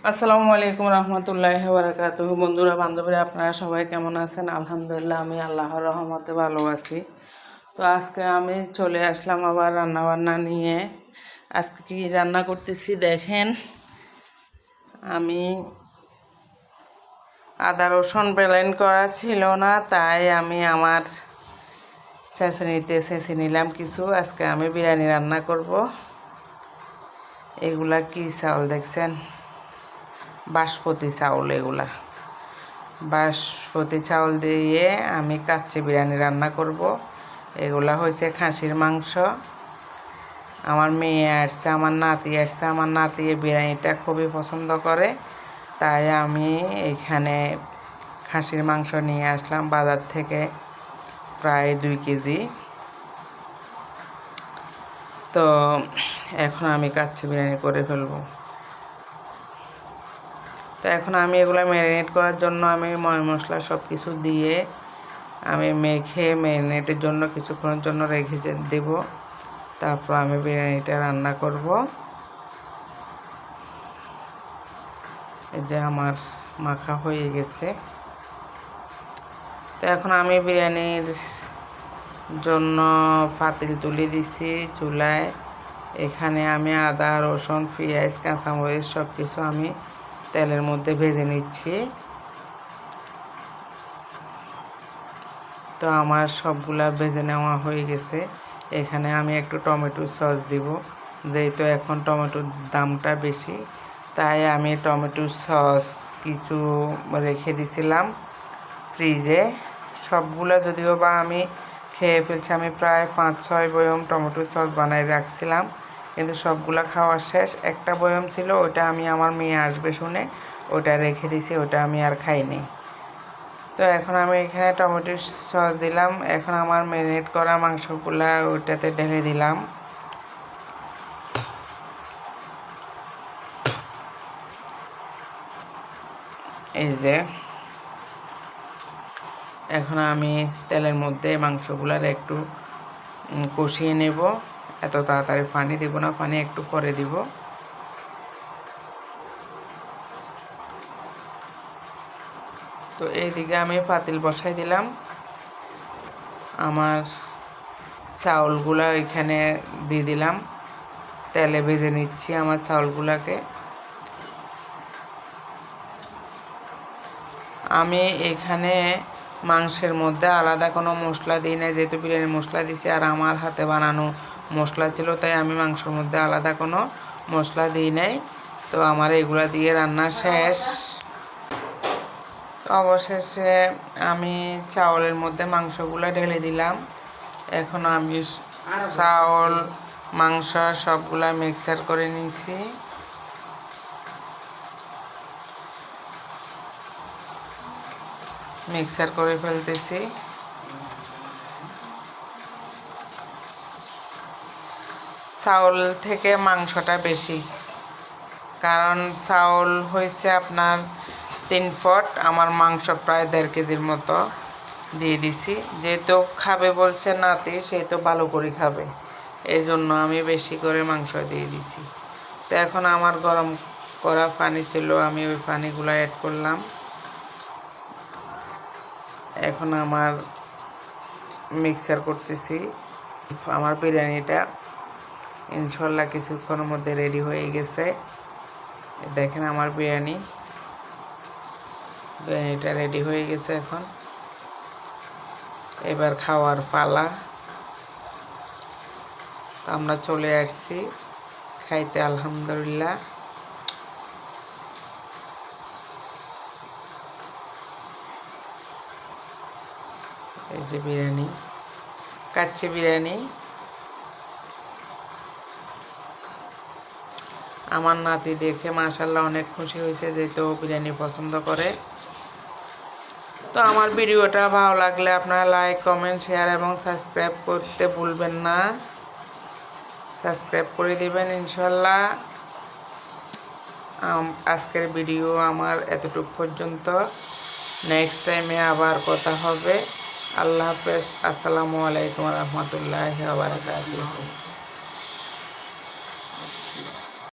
আসসালামু আলাইকুম রহমতুল্লাহি বারাকাতুহু। বন্ধুরা বান্ধবীরা আপনারা সবাই কেমন আছেন? আলহামদুলিল্লাহ আমি আল্লাহর রহমতে ভালো আছি। তো আজকে আমি চলে আসলাম আবার রান্নাবান্না নিয়ে। আজকে কি রান্না করতেছি দেখেন। আমি আদা রসুন ব্লেন্ড করা ছিল না, তাই আমি আমার ছেঁচনিতে ছেঁচে নিলাম কিছু। আজকে আমি বিরিয়ানি রান্না করব। এগুলা কি চাউল দেখছেন? বাসমতি চাউল। এগুলা বাসমতি চাউল দিয়ে আমি কাচ্চি বিরিয়ানি রান্না করব। এগুলা হয়েছে খাসির মাংস। আমার মেয়ে আসছে, আমার নাতি আসছে। আমার নাতি এই বিরিয়ানিটা খুবই পছন্দ করে, তাই আমি এখানে খাসির মাংস নিয়ে আসলাম বাজার থেকে, প্রায় 2 কেজি। তো এখন আমি কাচ্চি বিরিয়ানি করে ফেলবো। তো এখন আমি এগুলো ম্যারিনেট করার জন্য আমি ময় মশলা সব কিছু দিয়ে আমি মেখে ম্যারিনেটের জন্য কিছুক্ষণের জন্য রেখে দেব। তারপর আমি বিরিয়ানিটা রান্না করব। এই যে আমার মাখা হয়ে গেছে। তো এখন আমি বিরিয়ানির জন্য পাতিল তুলে দিছি চুলায়। এখানে আমি আদা রসুন পেঁয়াজ কাঁচামরিচ সব কিছু আমি তেলের মধ্যে ভেজে নিচ্ছি। তো আমার সবগুলা ভেজে নেওয়া হয়ে গেছে। এখানে আমি একটু টমেটো সস দিব, যেহেতু এখন টমেটোর দামটা বেশি, তাই আমি টমেটো সস কিছু রেখে দিছিলাম ফ্রিজে। সবগুলা যদিও বা আমি খেয়ে ফেলছি, আমি প্রায় 5-6 বয়ম টমেটো সস বানাই রাখছিলাম, কিন্তু সবগুলা খাওয়া শেষ। একটা বয়ম ছিল, ওটা আমি আমার মেয়ে আসবে শুনে ওটা রেখে দিছি, ওটা আমি আর খাইনি। তো এখন আমি এখানে টমেটো সস দিলাম। এখন আমার ম্যারিনেট করা মাংসগুলা ওইটাতে ঢেলে দিলাম। এই যে এখন আমি তেলের মধ্যে মাংসগুলার একটু কষিয়ে নেব। এত তাড়াতাড়ি পানি দিব না, পানি একটু পরে দিব। তো এইদিকে আমি পাতিল বসাই দিলাম। আমার চাউলগুলা এখানে দিয়ে দিলাম, তেলে ভেজে নিচ্ছি আমার চাউলগুলাকে। আমি এখানে মাংসের মধ্যে আলাদা কোনো মশলা দিই না, যেহেতু বিরিয়ানি মশলা দিছি আর আমার হাতে বানানো মশলা ছিল, তাই আমি মাংসের মধ্যে আলাদা কোনো মশলা দিই নাই। তো আমার এগুলা দিয়ে রান্না শেষ। তো অবশেষে আমি চাউলের মধ্যে মাংসগুলো ঢেলে দিলাম। এখন আমি চাউল মাংস সবগুলা মিক্সার করে নিয়েছি। মিক্সার করে ফেলতেছি। চাউল থেকে মাংসটা বেশি, কারণ চাউল হয়েছে আপনার 3 পট, আমার মাংস প্রায় 1.5 কেজির মতো দিয়ে দিছি। যেহেতু খাবে বলছে নাতি, সেহেতু ভালো করে খাবে, এই জন্য আমি বেশি করে মাংস দিয়ে দিছি। তো এখন আমার গরম করা পানি ছিল, আমি ওই পানিগুলো অ্যাড করলাম। এখন আমার মিক্সার করতেছি। আমার বিরিয়ানিটা ইনশাল্লাহ কিছুক্ষণের মধ্যে রেডি হয়ে গেছে। দেখেন আমার বিরিয়ানিটা রেডি হয়ে গেছে। এখন এবার খাওয়ার পালা। তো আমরা চলে আসছি খাইতে, আলহামদুলিল্লাহ। এই যে বিরিয়ানি, কাচ্চি বিরিয়ানি। আমার নাতি দেখে মাশাআল্লাহ অনেক খুশি হয়েছে, যেহেতু বিরিয়ানি পছন্দ করে। তো আমার ভিডিওটা ভালো লাগলে আপনারা লাইক কমেন্ট শেয়ার এবং সাবস্ক্রাইব করতে ভুলবেন না। সাবস্ক্রাইব করে দিবেন ইনশাল্লাহ। আজকের ভিডিও আমার এতটুকু পর্যন্ত। নেক্সট টাইমে আবার কথা হবে। আল্লাহ হাফেজ। আসসালামু আলাইকুম রহমতুল্লাহি ওয়া বারাকাতুহু।